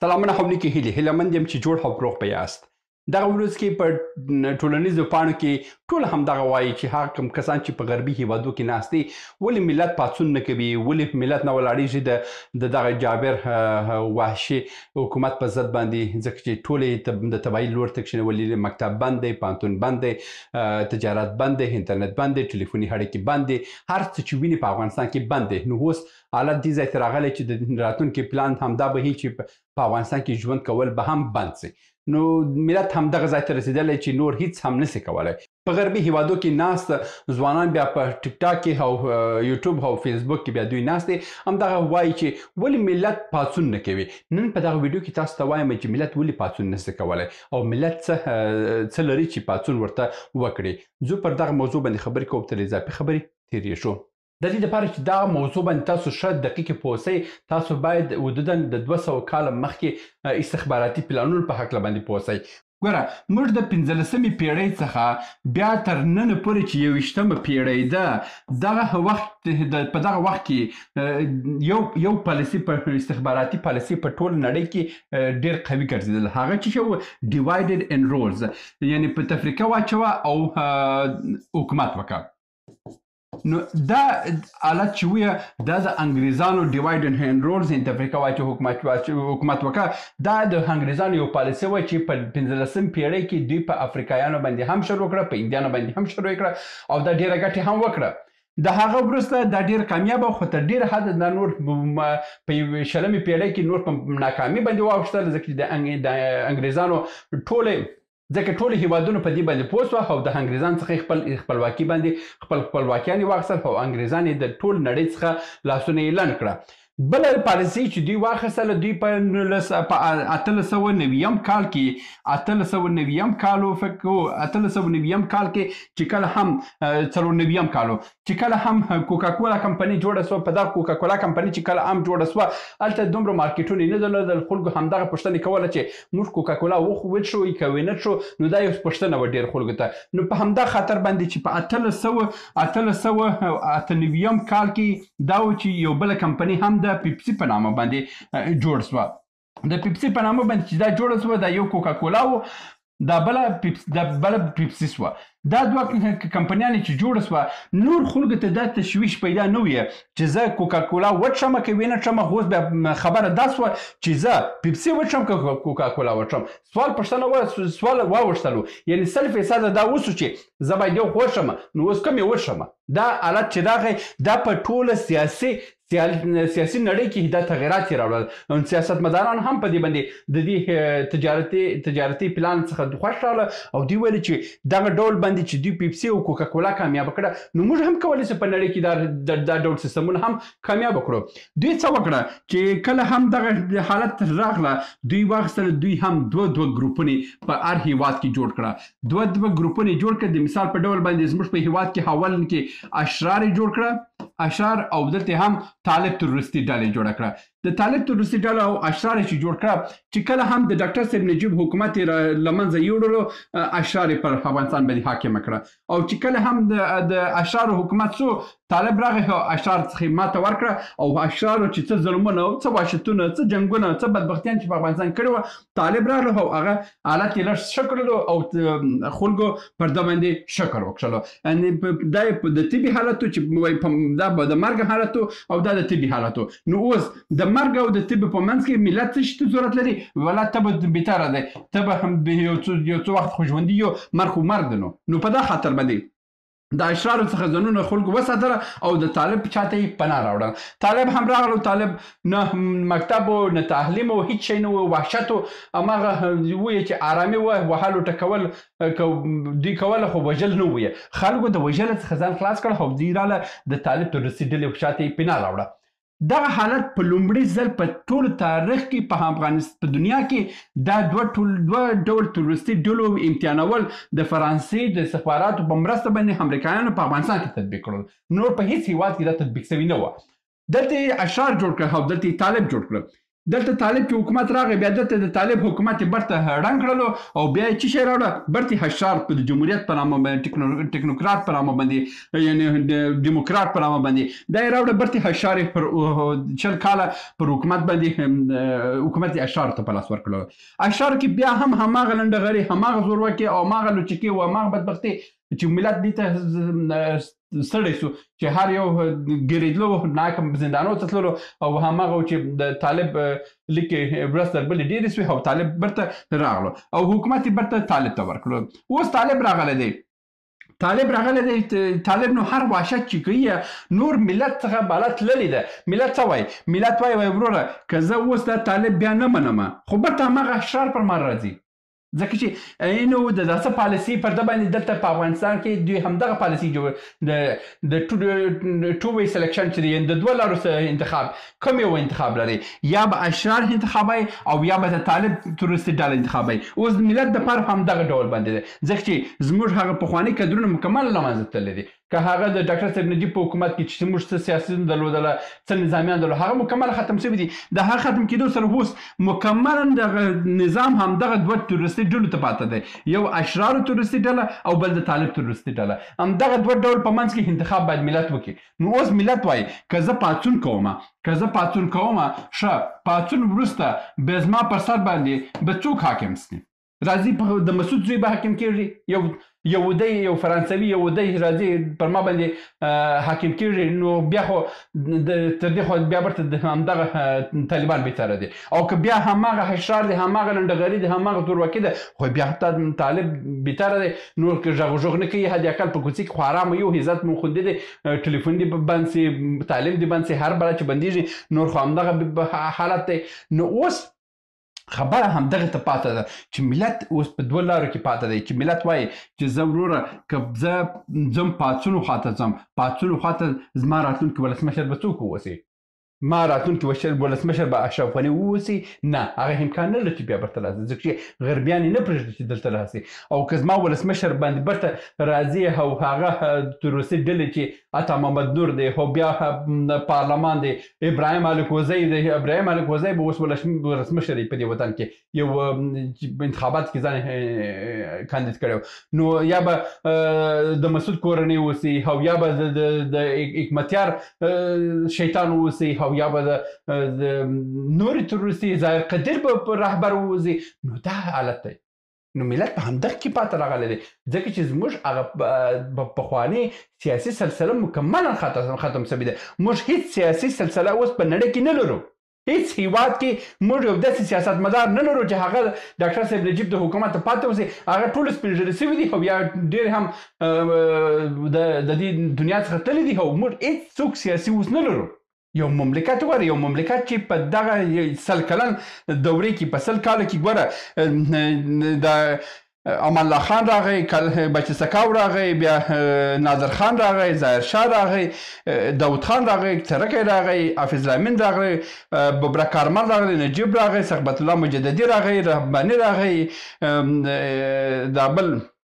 سلامونه حولي کې هیلهمند یم چې جوړ او روغ به یاست. دغه ورځ کې په ټولنیزو پاڼو کې ټول همدغه وایي چې هغه کوم کسان چې په غربي هیوادو کې ناست دي ولې ملت پاڅون نه کوي، ولې ملت نه ولاړېږي د دغه جابر وحشي حکومت په ضد باندې، ځکه چې ټولې د تباهۍ لور ته کښېنولي، مکتب بند دی، پوهنتون بند دی، تجارت بند دی، انټرنټ بند دی، ټلیفوني اړیکې بند دي، هر څه چې ویني په افغانستان کې بند دی. نو اوس حالت دې ځای ته راغلی چې د راتلونکي پلان همدا به وي چې په افغانستان کې ژوند کول به هم بند سي. نو ملت همدغه ځای ته رسېدلی چې نور هیڅ هم نسي کولی. په غربي هیوادو کې ناست ځوانان بیا په ټیک ټاک کې او یوټیوب او فیسبوک کې بیا دوی ناست دي، همدغه وایي چې ولې ملت پاڅون نه کوي. نن په دغه ویډیو کې تاسو ته وایم چې ملت ولې پاڅون نسي کولی او ملت څه لري چې پاڅون ورته وکړي. زه پر دغه موضوع باندې خبرې کوم، تر اضافي خبرې تېرې شو. د دې لپاره چې دا موضوع باندې تاسو ښه دقیق پوه سئ، تاسو باید حدودا د 200 کاله مخکې استخباراتي پلانونو په هکله باندې پوه سئ. ګوره، موږ د 15مې پیړۍ څخه بیا تر ننه پورې چې 21مه پیړۍ ده، دغه وخت په دغه وخت کې یو پالیسي په استخباراتي پالیسي په ټول نړۍ کې ډېر قوي ګرځېدل. هغه چې شو ډیوایډډ اینډ رولز، یعنی په تفریقه واچوه او حکومت وکړه. نو دا حالت چې ویه دا د انګریزانو ډیوایډ اینډ رولز ان تفریقه واچو حکومت وکړه، دا د انګریزانو یو پالیسي وه چې په 15مې پیړۍ کې دوی په افریقایانو باندې هم شروع کړه، په هندیانو باندې هم شروع کړه او دا ډېره ګټې هم وکړه. د هغه وروسته دا ډېر کامیابه، خو تر ډېره حده دا نور په 20مې پیړۍ کې نور په ناکامي باندې واوښتل، ځکه چې د انګریزانو ټول هیوادونو په دې باندې پوه سوه او د انګریزانو څخه خپل خپلواکي باندې خپل خپلواکیان یې واخیستل او انګریزان یې د ټول نړۍ څخه لاسونه یې لنډ کړه. بله پالیسي چې دوی واخیستله، دوی په 1890 کال کې 1890 کال کې چې کله هم 94 کالو چې کله هم کوکاکولا کمپنۍ جوړه سوه، په دغه کوکاکولا کمپنۍ چې کله هم جوړه سوه، هلته دومره مارکیټونه یې نه درلودل. خلکو همدغه پوښتنې کوله چې موږ کوکاکولا وڅښو که ونه څښو، نو دا یو پوښتنه وه ډېر خلکو ته. نو په همدغه خاطر باندې چې په 1898 کال کې دا و چې یو بله کمپنۍ هم د پیپسي په نامه باندې جوړ سوه. د پیپسي په نامه باندې چې دا جوړه سوه، دا یو کوکاکولا و، دا بله پیپسي سوه. دا دوه کمپنیانې چې جوړه سوه، نور خلکو ته دا تشویش پیدا نه وي چې زه کوکاکولا وڅښم که ونه څښم. خو اوس بیا خبره دا سوه چې زه پیپسي وڅښم که کوکاکولا وڅښم. سوال واوښتلو، یعنې 100% دا اوسو چې زه باید یو خوښم، نو اوس کوم یې وڅښم. دا حالت چې راغی، دا په ټوله سیاسي نړۍ کې دا تغیرات یې راوړل. سیاستمداران هم په دې باندې د دې تجارتي پلان څخه خوښ راغله او دوی ویل چې دغه ډول باندې چې دوی پیپسي او کوکاکولا کامیابه کړه، نو موږ هم کولی شو په نړۍ کې دا ډول سیستمونه هم کامیابه کړو. دوی څه وکړه چې کله هم دغه حالت راغله، دوی واخیستل، دوی هم دوه ګروپونه په هر هیواد کې جوړ کړه. دوه ګروپونه جوړ کړه. د مثال په ډول باندې زموږ په هیواد کې حولن کې اشرار جوړ کړه، اشرار، او دلته هم طالب تروریستي ډلې جوړه کړه. د طالب تروریستي ډله او اشرار چې جوړ کړه، چې کله هم د ډاکټر صاحب نجیب حکومت یې له منځه یوړلو، اشرار یې پر افغانستان باندې حاکمه کړه. او چې کله هم د اشرارو حکومت سو، طالب راغی او اشرار څخه ماته ورکړه او اشرارو چې څه ظلمونه او څه وحشتونه، څه جنګونه، څه بدبختیان چې په افغانستان کړي وه، طالب راغله او هغه حالت یې لږ ښه کړلو او خلکو پر ده باندې شکر وکړلو. یعنې دا د طبي حالتو چې دا د مرګ حالتو او دا د طبي حالتو. نو اوس د مرګ او د طب په منځ کې ملت څه شي ضرورت لري؟ ولا ته به بېتاره دی، ته به هم یو څه وخت خو ژوندي یو، مرګ خو مرګ دی. نو په دا خاطر باندې د اشرارو څخه ځانونه خلکو وساتله او د طالب چاته یې پناه راوړل. طالب هم راغلو، طالب نه مکتب و نه تعلیم و هیڅ شی نه و، وحشت و، هماغه ویې چې ارامي وه، وهلو ټکول دوی کوله، خو وژل نه ویې. خلکو د وژلو څخه ځان خلاص کړ او دوی راله د طالب تروریستي ډلې شاته یې پناه راوړه. دغه حالت په لومړي ځل په ټول تاریخ کې په دنیا کې دا دوه ډول تروریستي ډلو امتحانول د فرانسې د استخباراتو په مرسته باندې امریکایانو په افغانستان کې تطبیق کړل. نور په هیڅ هیواد کې دا تطبیق شوي نه وه. دلته یې اشرار جوړ کړه او دلته یې طالب جوړ کړه. دلته طالب چې حکومت راغی بیا دلته د طالب حکومت برته ړنګ کړلو او بیا یې څه شی راوړه برته حشار په جمهوریت په نامه باندې ټکنوکرات په نامه باندې یعنی ډیموکرات په نامه باندې دا یې راوړه برته حشار پر 40 کاله پر حکومت باندې حکومت اشار ته په لاس ورکړلو اشار کې بیا هم هماغه لنډغري هماغه زورواکي او هماغه لوچکي او هماغه بدبختي چې ملت دې ته ستړی سو چې هر یو ګریدلو ناکم زندانو ته تللو او هماغه چې د طالب لیکې برستر بل ډېرې سوې او طالب برته راغلو او حکومت یې برته طالب ته ورکړلو اوس طالب راغلی دی طالب نو هر وحشت چې کوي نور ملت څخه بالا تللې ده ملت څه وایي ملت وایي وروره که زه اوس دا طالب بیا نه منم خو برته هماغه اشرار پر ما راځي ځکه چې اینو د داسې پالیسي پر ده باندې دلته په افغانستان کې دوی همدغه پالیسي د ټو وی سلیکشن چې دی د دوه لارو انتخاب کوم یو انتخاب لري یا به اشرار انتخابوي او یا به د طالب تورستي ډله انتخابوي اوس ملت دپاره همدغه ډول باندې دی ځکه چې زموږ هغه پخواني کدرونه مکمل له منځه تللي دي که هغه د ډاکټر صاحب نجیب په حکومت کې چې موږ څه سیاسیون درلودله څه نظامیان درلودل هغه مکمل ختم شوي دي د هغه ختم کېدو سره اوس مکملا دغه نظام همدغه دوه تورستي ډلو ته پاته دی یو اشرارو تورستي ډله او بل د طالب تورستي ډله همدغه دوه ډول په منځ کې انتخاب باید ملت وکړي نو اوس ملت وایي که زه پاڅون کومه ښه پاڅون وروسته به زما پر سر باندې به څوک حاکم سي راځي د مسعود زوی به حاکم کېږي یهودی یو فرانسوي یهودی راځي پر ما باندې حاکم کېږي نو بیا خو تر دې خو بیا برته همدغه طالبان بهتره دي او که بیا هماغه حشار دی هماغه لنډغري دی هماغه تورواکي ده خو بیا طالب بهتره دی نور که غږ نه کوي حد اقل په کوڅې کې خو ارامه یو عزت مو خوندې دی ټلیفون دې بند سي تعلیم دې بند سي هر بله چې بندېږي نور خو همدغه حالت دی نو اوس خبره همدغه ته پاته ده چې ملت اوس په دوه لارو کې پاته دی چې ملت وایي چې زه وروره که زه ځم پاڅونو خواته ځم پاڅونو خواته زما راتلونکي ولسمشر به څوک واوسي ما راتلونکي ولسمشر به اشرف غني واوسي نه هغه امکان نه لري چې بیا برته راسي ځکه چې غربیان یې نه پرېږدي چې دلته راسي او که زما ولسمشر باندې برته راځي او هغه تروریستي ډلې چې عطا محمد نور دی خو بیا پارلمان دی ابراهیم الکوزی دی ابراهیم الکوزی به اوس ولسمشر په دې وطن کې یو انتخابات کې ځان کاندید کړی نو یا به د مسعود کورنۍ اوسي او یا به د حکمتیار شیطان اوسي او یا به د نورې تروریستي ظاهر قدیر به رهبر ووځي نو دا حالت دی نو ملت په همدغه کې پاته راغلی دی ځکه چې زموږ هغه پخواني سیاسي سلسله مکملا ختم شوې ده موږ هیڅ سیاسي سلسله اوس په نړۍ کې نه لرو هیڅ هیواد کې موږ یو داسې سیاستمدار نه لرو چې هغه ډاکټر صاحب نجیب د حکومت پاته اوسي هغه ټول سپین ږیري شوي دي او یا ډېر هم د دې دنیا څخه تللي دي او موږ هیڅوک سیاسي اوس نه لرو یو مملکت وګوره یو مملکت چې په دغه 100 کلن دورې کې په 100 کالو کې ګوره د امان الله خان راغی بچه سکاو راغی بیا نادر خان راغی ظاهر شاه راغی داود خان راغی ترکی راغی حافظ الامین راغی ببرک کارمل راغی نجیب راغی ثقبت الله مجددي راغی رحماني راغی دا بل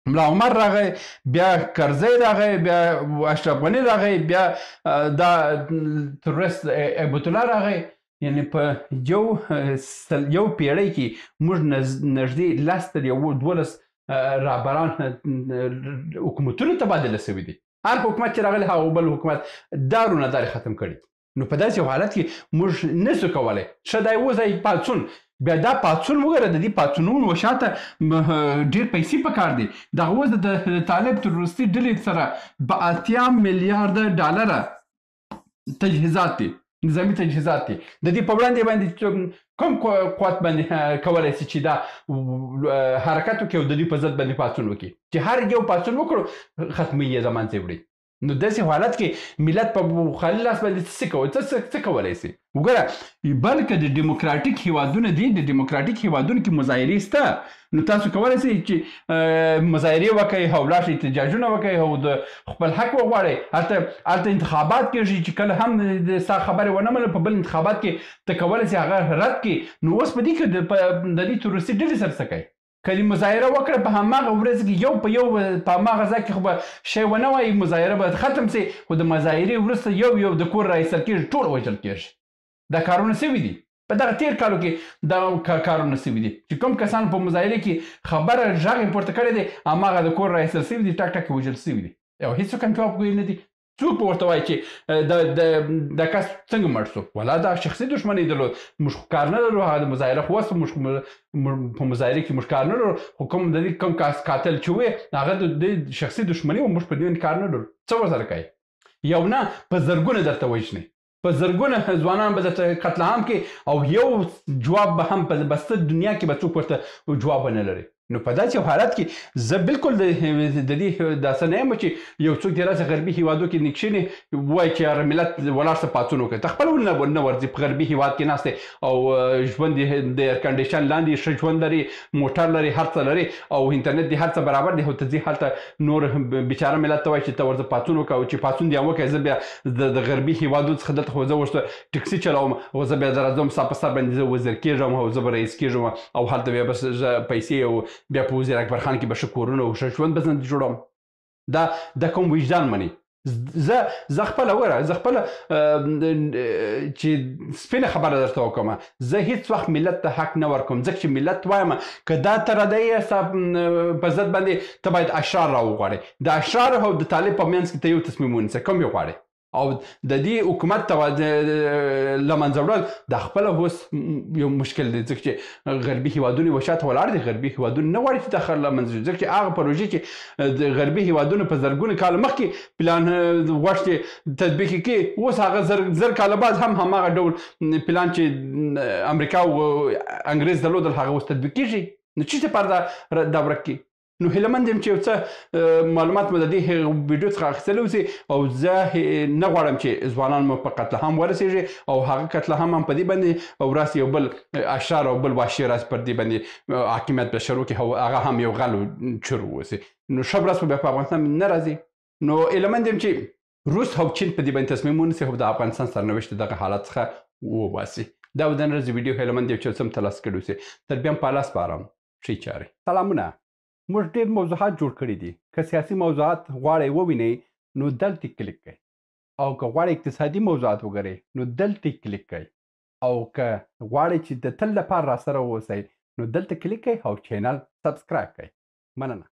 ملا عمر راغی بیا کرزی راغی بیا اشرف غنی راغی بیا دا تورست عبد الله راغی یعنی په یو پیړۍ کې موږ نږدې 10 تر 12 رهبران حکومتونو تبادله شوي دي هر حکومت چې راغلی هغه بل حکومت دارونه دارې ختم کړي نو په داسې حالت کې موږ نسو کولی ښه دی اوس پاڅون بیا دا پاڅون وګوره د دې پاڅونونو وشاته ډېر پیسې پکار دي دغه اوس د طالب تروریستي ډلې سره په 80 میلیارډ ډالره تجهیزات دي نظامي تجهیزات دي د دې په وړاندې باندې کوم قوت باندې کولی شي چې دا حرکت وکړي او د دې په ضد باندې پاڅون وکړي چې هر یو پاڅون وکړو ختمي یې زمان ځای وړي نو داسې حالت کې ملت په خالي لاس باندې څه کولی شي وګوره بلکې د ډیموکراتیک هیوادونه دي د ډیموکراتیک هیوادونو کې مظاهرې شته نو تاسو کولی شئ چې مظاهرې وکړئ او لاړ شئ احتجاجونه وکړئ او د خپل حق وغواړئ هلته انتخابات کېږي چې کله هم د ستا خبرې ونه منل په بل انتخابات کې ته کولی شئ هغه رد کړي نو اوس په دې کې د دې تروریستي ډلې سره څه کوي که دې مظاهره وکړه په هماغه ورځ کې یو په یو په هماغه ځای کې خو به شی ونه وایي مظاهره به ختم شي خو د مظاهرې وروسته یو د کور را ایستل کېږي ټول وژل کېږي دا کارونه شوي دي په دغه تیر کالو کې دا کارونه سوي دي چې کوم کسان په مظاهره کې خبره غږ یې پورته کړی دی هماغه د کور راایستل سوي دي ټک ټک وژل سوي دي او هېڅوک هم جواب کوي نه دي څوک به ورته وایي چې دا کس څنګه مړ شو ولا دا شخصي دښمني درلود موږ خو کار نه لرو هغه د مظاهره خو اوس موږ په مظاهره کې موږ کار نه لرو خو کوم د دې کوم کس قاتل چې وی هغه د شخصي دښمني و موږ په دې کار نه لرو څه ورسره کوي یو نه په زرګونه درته وژني په زرګونه ځوانان به درته قتل عام کې او یو جواب به هم په بسته دنیا کې به څوک ورته جواب نه لري نو په داسې حالت کې زه بالکل د دې داسې نه یم چې یو څوک دې راسه غربي هیوادو کې نکښېني وایي چې هغه ملت ولاړ شه پاڅون وکړي ته خپل نه ورځي په غربي هیواد کې ناست دی او ژوند یې د ایر کنډیشن لاندې ښه ژوند لري موټر لري هر څه لري او انټرنیټ دې هر څه برابر دی خو ته ځې هلته نور بیچاره ملت ته وایي چې ته ورځه پاڅون وکړه او چې پاڅون دې هم وکړې زه بیا د غربي هیوادو څخه دلته خو زه ورسته ټکسي چلوم او زه بیا راځم ستا په سر باندې زه وزیر کېږم او زه به رئیس کېږم او هلته بیا بس پیسې او بیا په وزیر اکبر خان کې به ښه کورونه او ښه ژوند به زه جوړوم دا کوم وجدان مني زه خپله وره زه خپله چې سپینه خبره درته وکړم زه هېڅ وخت ملت ته حق نه ورکوم ځکه چې ملت وایم که دا ته ردی ستا په ضد باندې ته باید اشرار راوغواړې د اشرارو او د طالب په منځ کې ته یو تصمیم ونیسه کوم یې غواړې او د دې حکومت ته له منځه وړل د خپله اوس یو مشکل دی ځکه چې غربي هیوادونه یې شاته ولاړ دي غربي هیوادونه نه غواړي چې داخل له منځه ځکه چې هغه پروژې چې د غربي هیوادونو په زرګونه کاله مخکې پلان غوښتې تطبیق کړي اوس هغه زر کاله بعد هم هماغه ډول پلان چې امریکا او انګریز درلودل هغه اوس تطبیق کېږي نو چی لپاره دا ورک کړي نو هیله مند یم چې یو څه معلومات مو د دې ویډیو څخه اخیستلی اوسي او زه نه غواړم چې ځوانان مو په قتل عام ورسېږي او هغه قتل عام هم په دې باندې او راسي یو بل اشرار او بل وحشي راس پر دې باندې حاکمیت به شروع کړي هغه هم یو غل چور واوسي نو ښه ورځ به په افغانستان نه راځي نو هیله مند یم چې روس او چین په دې باندې تصمیم ونیسي او د افغانستان سرنوشت دغه حالت څخه وباسي دا د نن ورځې ویډیو هیله مند یم چې سم ترلاسه کړی اوسي تر بیا هم په لاس سپارم ښې چارې سلامونه موږ ډېر موضوعات جوړ کړي دي که سیاسي موضوعات غواړئ ووینئ نو دلته کلیک کړئ او که غواړئ اقتصادي موضوعات وګورئ نو دلته کلیک کړئ او که غواړئ چې د تل لپاره راسره واوسئ نو دلته کلیک کړئ او چینل سبسکرایب کړئ مننه